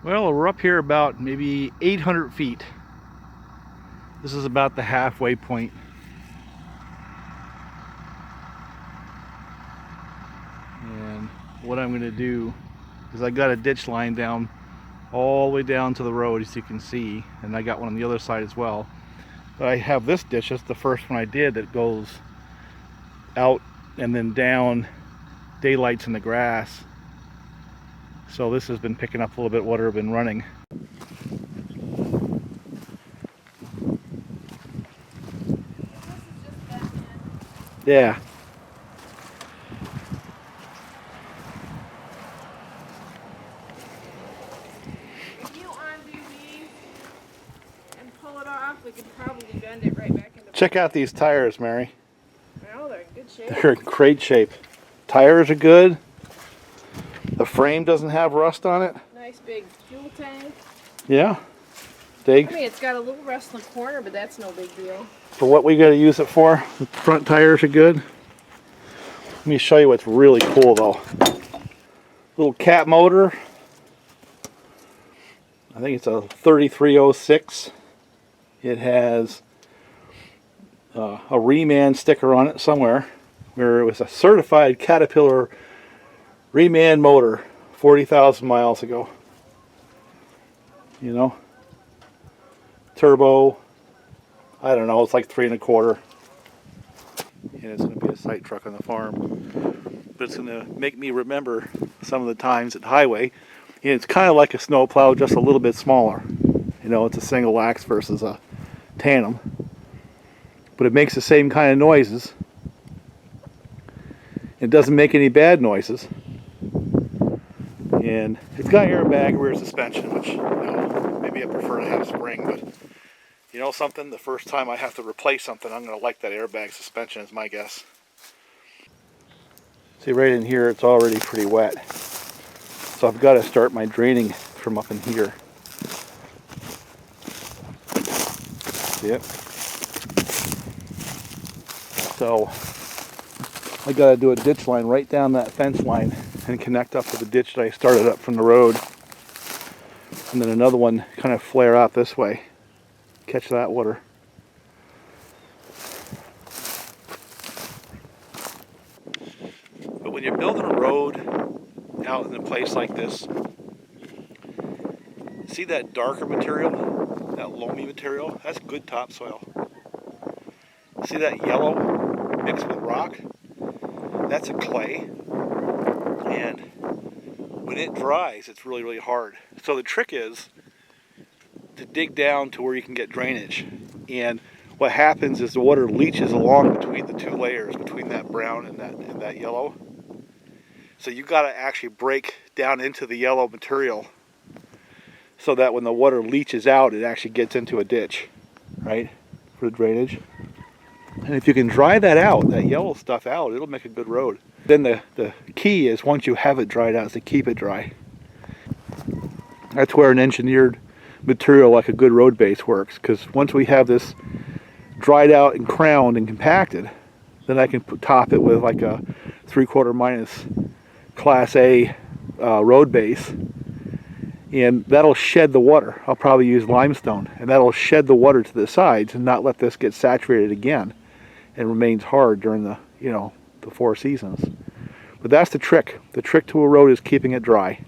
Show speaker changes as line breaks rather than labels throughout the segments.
Well, we're up here about maybe 800 feet. This is about the halfway point. And what I'm going to do is I got a ditch line down all the way down to the road, as you can see, and I got one on the other side as well. But I have this ditch, that's the first one I did, that goes out and then down, daylights in the grass. So this has been picking up a little bit of water I've been running. Yeah.
If you undo these and pull it off, we could probably bend it right back into.
Check out these tires, Mary.
Well, they're in good shape.
They're in great shape. Tires are good. The frame doesn't have rust on it.
Nice big fuel tank.
Yeah.
I mean, it's got a little rust in the corner, but that's no big deal.
For what we got to use it for, the front tires are good. Let me show you what's really cool though. Little cat motor. I think it's a 3306. It has a Reman sticker on it somewhere, where it was a certified Caterpillar Reman motor 40,000 miles ago. You know, turbo, I don't know, it's like 3 1/4. And it's going to be a sight truck on the farm. But it's going to make me remember some of the times at the highway. And it's kind of like a snowplow, just a little bit smaller. You know, it's a single axe versus a tandem. But it makes the same kind of noises. It doesn't make any bad noises. And it's got airbag rear suspension, which, you know, maybe I prefer to have spring, but you know something? The first time I have to replace something, I'm going to like that airbag suspension, is my guess. See, right in here, it's already pretty wet. So I've got to start my draining from up in here. See it? So I got to do a ditch line right down that fence line and connect up to the ditch that I started up from the road. And then another one kind of flare out this way. Catch that water. But when you're building a road out in a place like this, see that darker material, that loamy material? That's good topsoil. See that yellow mixed with rock? That's a clay. And when it dries, it's really, really hard. So the trick is to dig down to where you can get drainage. And what happens is the water leaches along between the two layers, between that brown and that yellow. So you got to actually break down into the yellow material so that when the water leaches out, it actually gets into a ditch, right, for the drainage. And if you can dry that out, that yellow stuff out, it'll make a good road. Then the key is, once you have it dried out, is to keep it dry. That's where an engineered material like a good road base works, because once we have this dried out and crowned and compacted, then I can top it with like a 3/4 minus class A road base, and that'll shed the water. I'll probably use limestone, and that'll shed the water to the sides and not let this get saturated again and remains hard during the, you know, the 4 seasons. But that's the trick. The trick to a road is keeping it dry.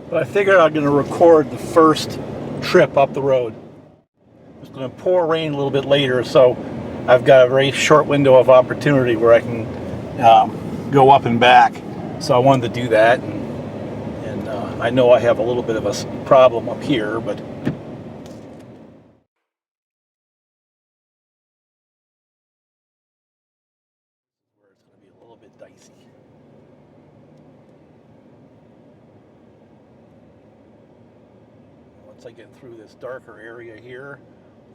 But I figured I'm going to record the first trip up the road. It's going to pour rain a little bit later, so I've got a very short window of opportunity where I can go up and back. So I wanted to do that, and I know I have a little bit of a problem up here, but where it's going to be a little bit dicey. Once I get through this darker area here,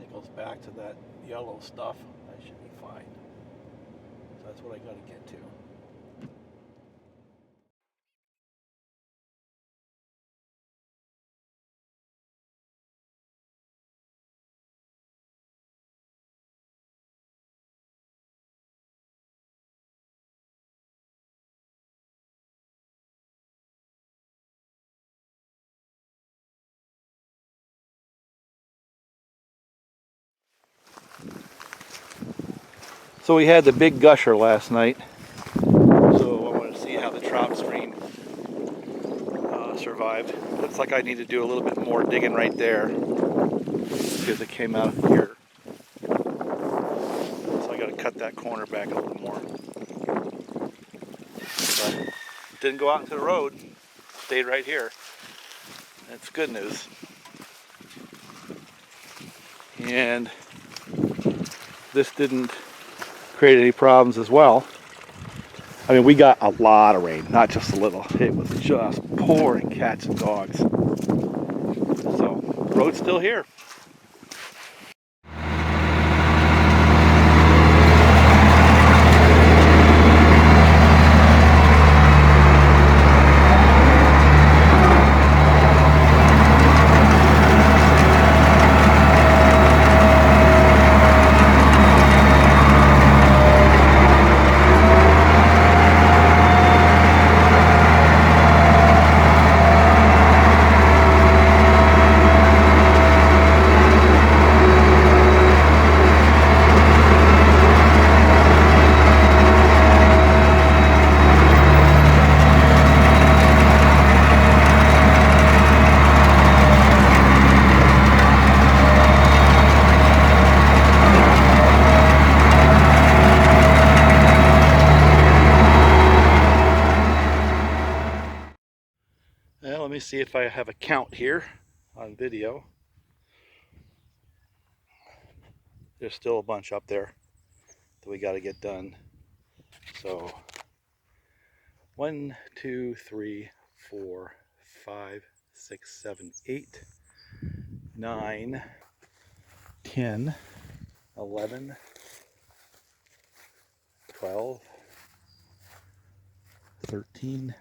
it goes back to that yellow stuff, I should be fine. So that's what I got to get to. So we had the big gusher last night, so I want to see how the trout stream survived. Looks like I need to do a little bit more digging right there because it came out of here. So I got to cut that corner back a little more. But it didn't go out into the road, stayed right here. That's good news. And this didn't create any problems as well. I mean, we got a lot of rain, not just a little. It was just pouring cats and dogs. So, road's still here. Well, let me see if I have a count here on video. There's still a bunch up there that we got to get done. So 1, 2, 3, 4, 5, 6, 7, 8, 9, 10, 11, 12, 13,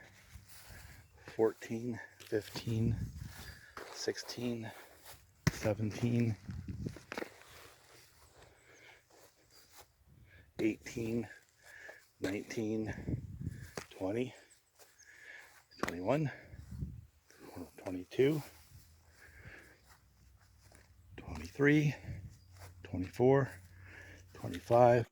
14, 15, 16, 17, 18, 19, 20, 21, 22, 23, 24, 25,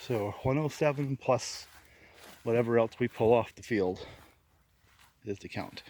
so 107 plus whatever else we pull off the field is the count.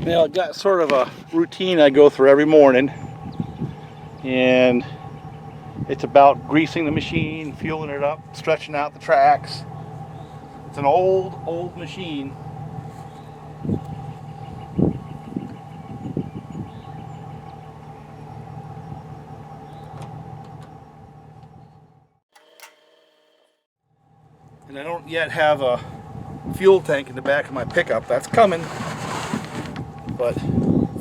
Now, I've got sort of a routine I go through every morning, and it's about greasing the machine, fueling it up, stretching out the tracks. It's an old machine. And I don't yet have a fuel tank in the back of my pickup. That's coming. But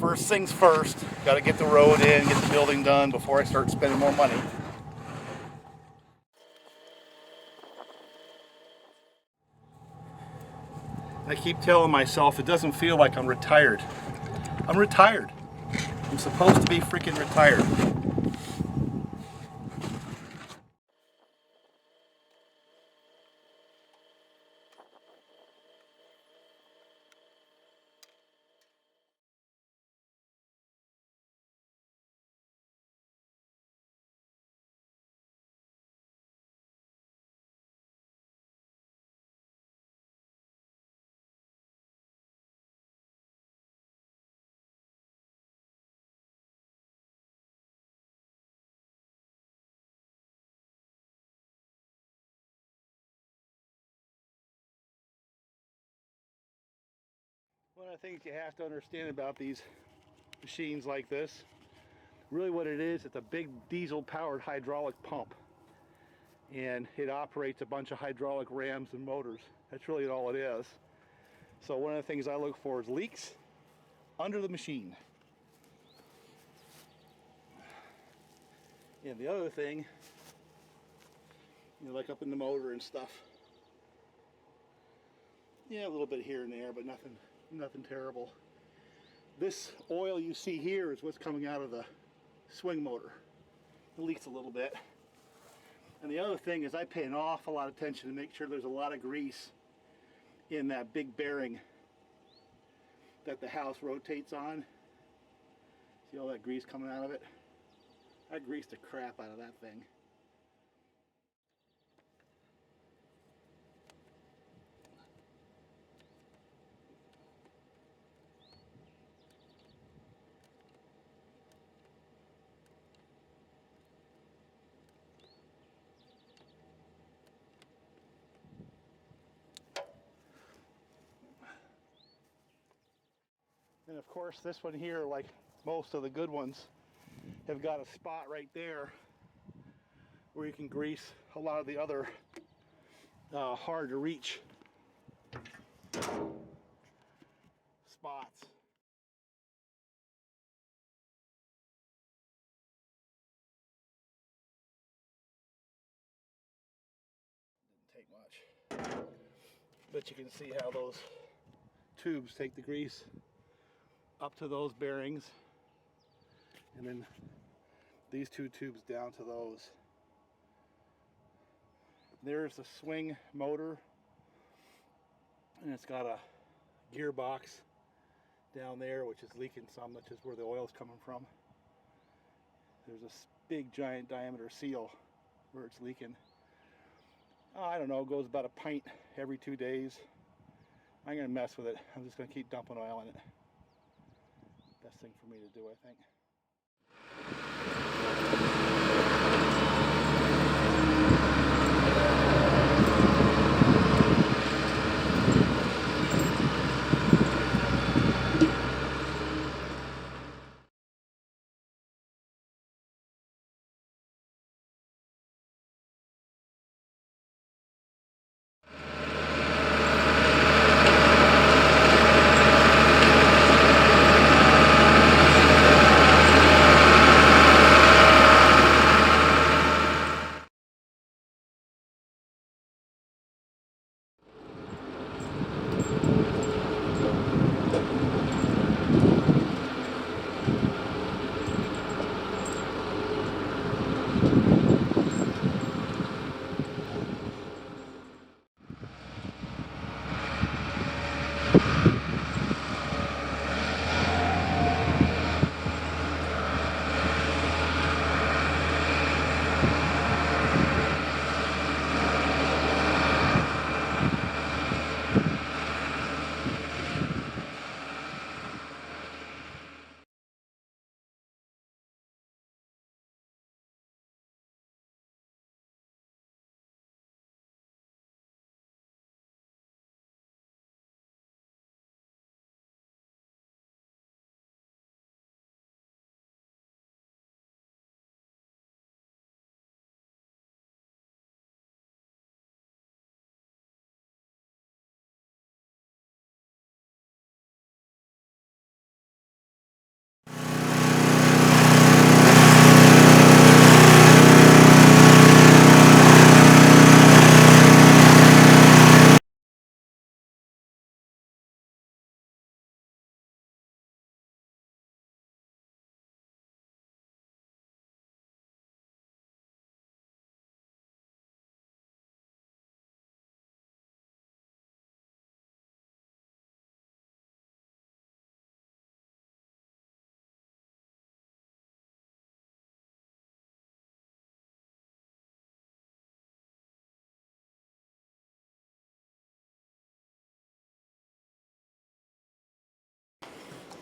first things first, got to get the road in, get the building done before I start spending more money. I keep telling myself it doesn't feel like I'm retired. I'm retired. I'm supposed to be freaking retired. One of the things you have to understand about these machines like this, really what it is, it's a big diesel powered hydraulic pump. And it operates a bunch of hydraulic rams and motors. That's really all it is. So one of the things I look for is leaks under the machine. And the other thing, like up in the motor and stuff. Yeah, a little bit here and there, but nothing terrible. This oil you see here is what's coming out of the swing motor. It leaks a little bit. And the other thing is I pay an awful lot of attention to make sure there's a lot of grease in that big bearing that the house rotates on. See all that grease coming out of it? I greased the crap out of that thing. And of course this one here, like most of the good ones, have got a spot right there where you can grease a lot of the other hard to reach spots. Didn't take much, but you can see how those tubes take the grease up to those bearings, and then these two tubes down to those. There's the swing motor, and it's got a gearbox down there which is leaking some, which is where the oil's coming from. There's a big giant diameter seal where it's leaking. I don't know, it goes about a pint every 2 days. I'm gonna mess with it. I'm just gonna keep dumping oil in it. Best thing for me to do, I think.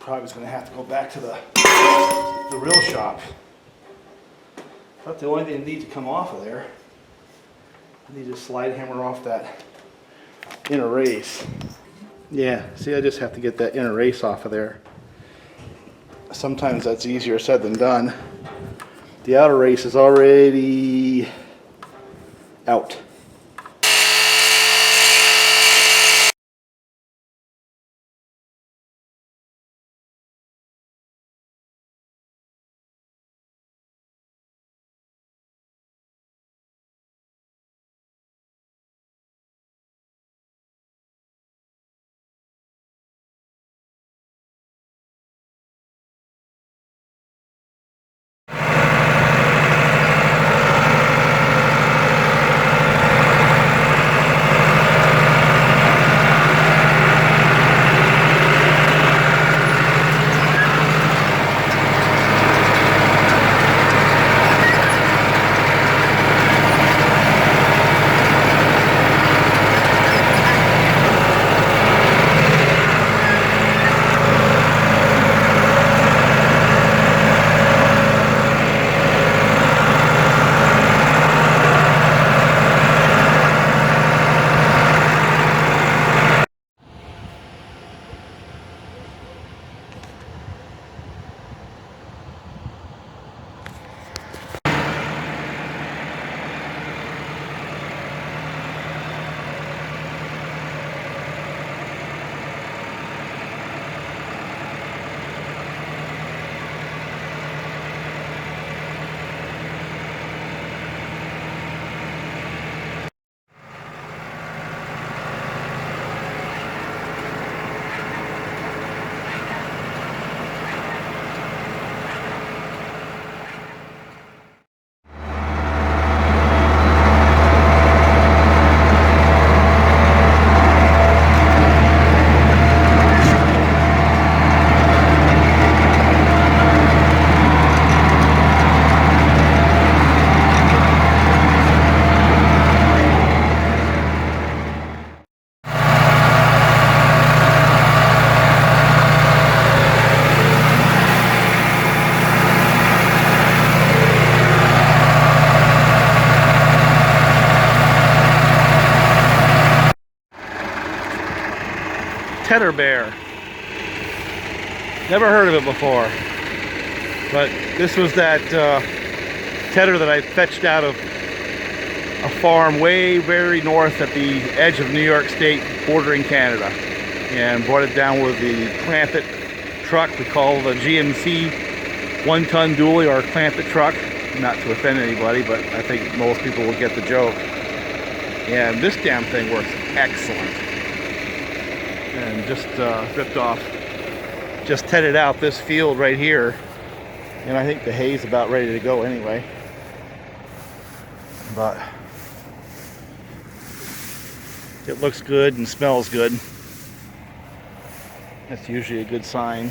probably was going to have to go back to the real shop. But the only thing that needs to come off of there, I need to slide hammer off that inner race. Yeah, see, I just have to get that inner race off of there. Sometimes that's easier said than done. The outer race is already out. Tedder bear. Never heard of it before. But this was that tedder that I fetched out of a farm way very north at the edge of New York State bordering Canada. And brought it down with the Clampett truck we call the GMC 1-ton dually or Clampett truck. Not to offend anybody, but I think most people will get the joke. And this damn thing works excellent. And just ripped off, just tedded out this field right here, and I think the hay's about ready to go anyway. But it looks good and smells good. That's usually a good sign.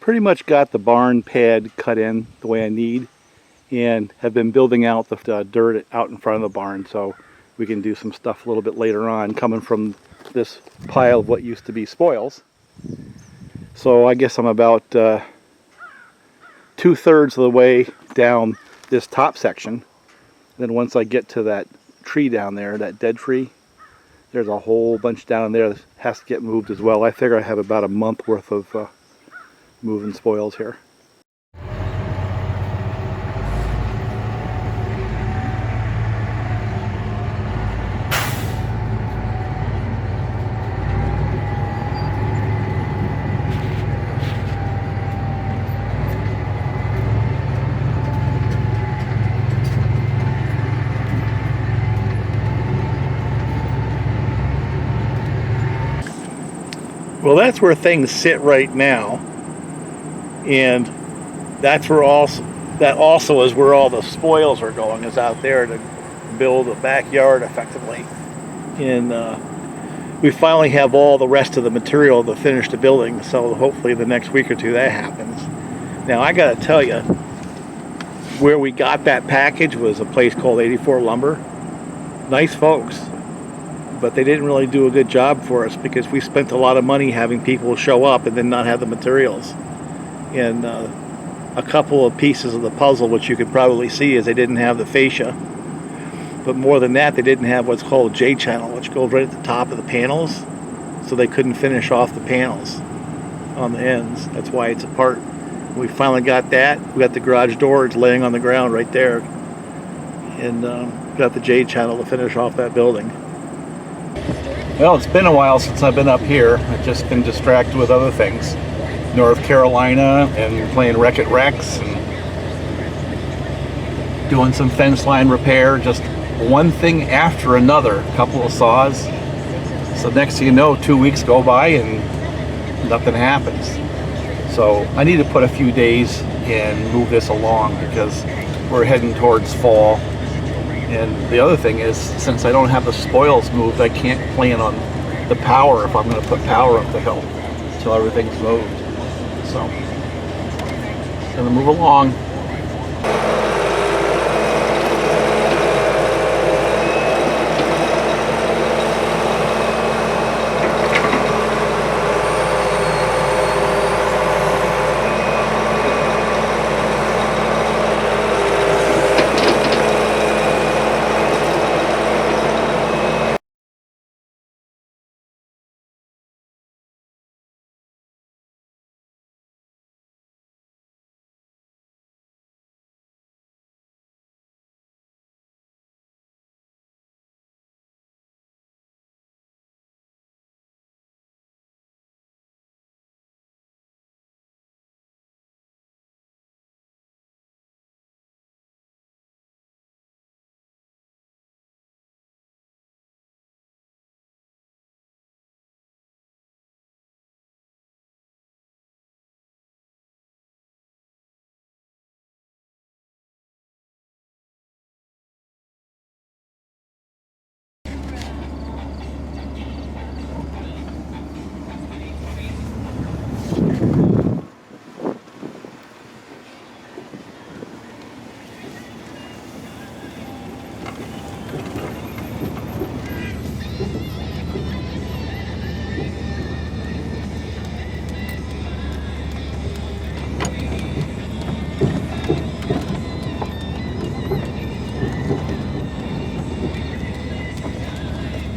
Pretty much got the barn pad cut in the way I need, and have been building out the dirt out in front of the barn so we can do some stuff a little bit later on coming from this pile of what used to be spoils. So I guess I'm about 2/3 of the way down this top section. Then once I get to that tree down there, that dead tree, there's a whole bunch down there that has to get moved as well. I figure I have about a month worth of moving spoils here. Well, that's where things sit right now, and that's where also is where all the spoils are going, is out there to build a backyard effectively. And we finally have all the rest of the material to finish the building, so hopefully the next week or two that happens. Now I gotta tell you, where we got that package was a place called 84 Lumber. Nice folks, but they didn't really do a good job for us because we spent a lot of money having people show up and then not have the materials. And a couple of pieces of the puzzle, which you could probably see, is they didn't have the fascia. But more than that, they didn't have what's called J-channel, which goes right at the top of the panels. So they couldn't finish off the panels on the ends. That's why it's apart. We finally got that. We got the garage doors laying on the ground right there. And got the J-channel to finish off that building. Well, it's been a while since I've been up here. I've just been distracted with other things. North Carolina and playing Wreck-It Rex and doing some fence line repair, just one thing after another, a couple of saws. So next thing you know, 2 weeks go by and nothing happens. So I need to put a few days and move this along because we're heading towards fall. And the other thing is, since I don't have the spoils moved, I can't plan on the power if I'm going to put power up the hill until everything's moved. So, going to move along.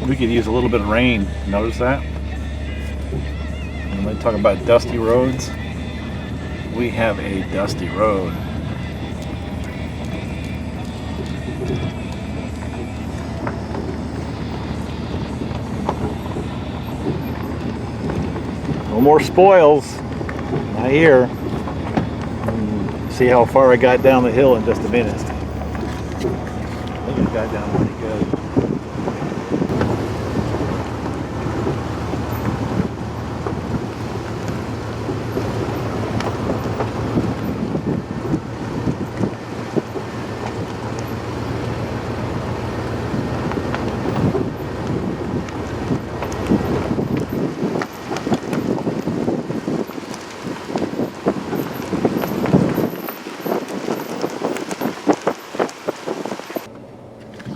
We could use a little bit of rain. Notice that? And when they talk about dusty roads, we have a dusty road. No more spoils. Not here. See how far I got down the hill in just a minute. I think I got down pretty good.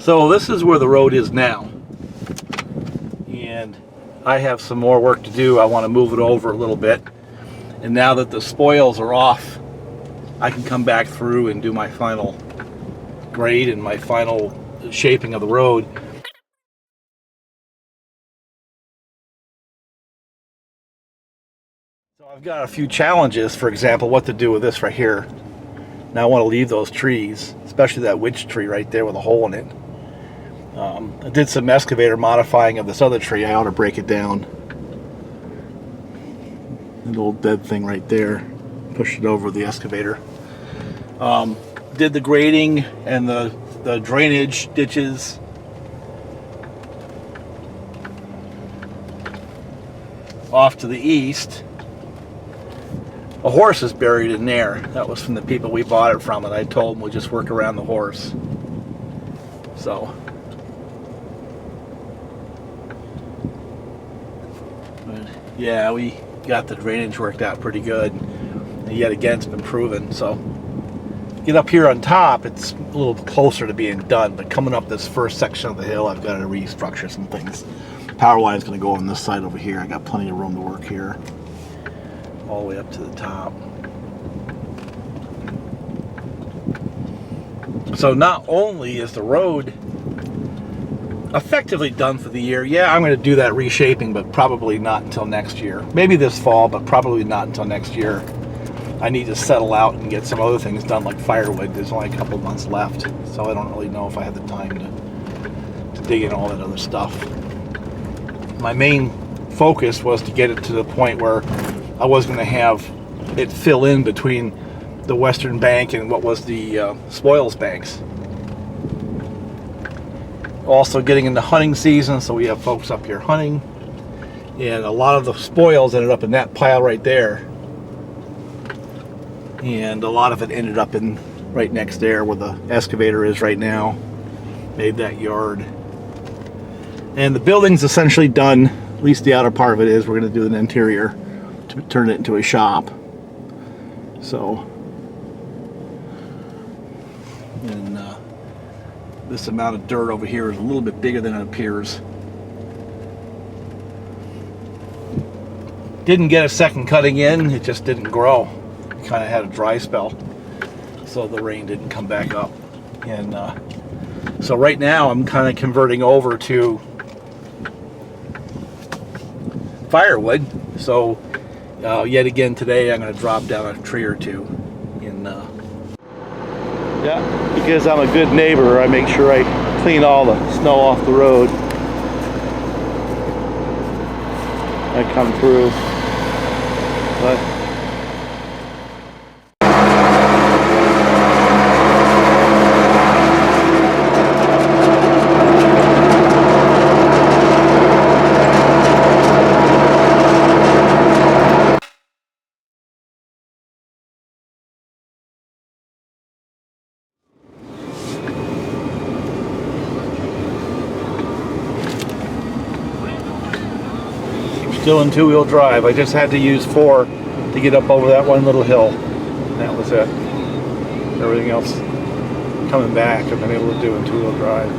So this is where the road is now, and I have some more work to do. I want to move it over a little bit, and now that the spoils are off, I can come back through and do my final grade and my final shaping of the road. So I've got a few challenges, for example, what to do with this right here. Now I want to leave those trees, especially that witch tree right there with a hole in it. I did some excavator modifying of this other tree. I ought to break it down. An old dead thing right there. Pushed it over the excavator. Did the grading and the drainage ditches. off to the east. A horse is buried in there. That was from the people we bought it from, and I told them we'll just work around the horse. So, but yeah, we got the drainage worked out pretty good. And yet again, it's been proven. So, get up here on top, it's a little closer to being done. But coming up this first section of the hill, I've got to restructure some things. Power line's going to go on this side over here. I got plenty of room to work here, all the way up to the top. So not only is the road effectively done for the year, yeah, I'm going to do that reshaping, but probably not until next year. Maybe this fall, but probably not until next year. I need to settle out and get some other things done, like firewood. There's only a couple months left, so I don't really know if I have the time to dig in all that other stuff. My main focus was to get it to the point where I was going to have it fill in between the western bank and what was the spoils banks. Also getting into hunting season, so we have folks up here hunting, and a lot of the spoils ended up in that pile right there, and a lot of it ended up in right next there where the excavator is right now. Made that yard. And the building's essentially done, at least the outer part of it is. We're going to do an interior to turn it into a shop. So, and this amount of dirt over here is a little bit bigger than it appears. Didn't get a second cutting in, it just didn't grow. Kind of had a dry spell, so the rain didn't come back up. And so right now I'm kind of converting over to firewood. So yet again today I'm going to drop down a tree or two. Yeah, because I'm a good neighbor, I make sure I clean all the snow off the road. I come through, but still in two-wheel drive. I just had to use 4 to get up over that one little hill. And that was it. Everything else coming back I've been able to do in two-wheel drive.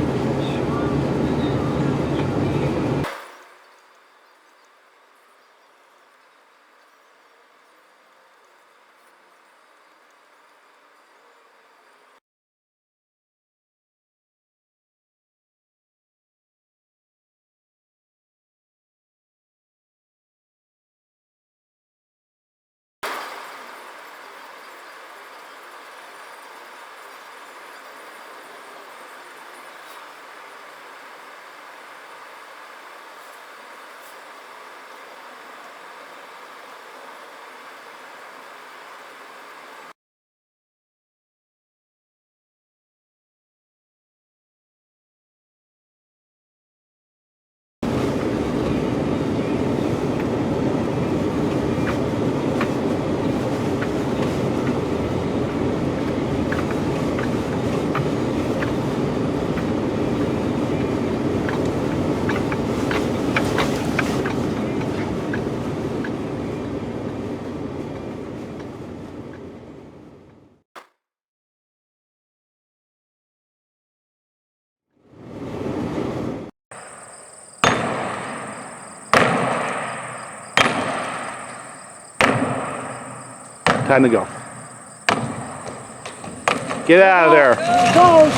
Time to go. Get out of there.
Go.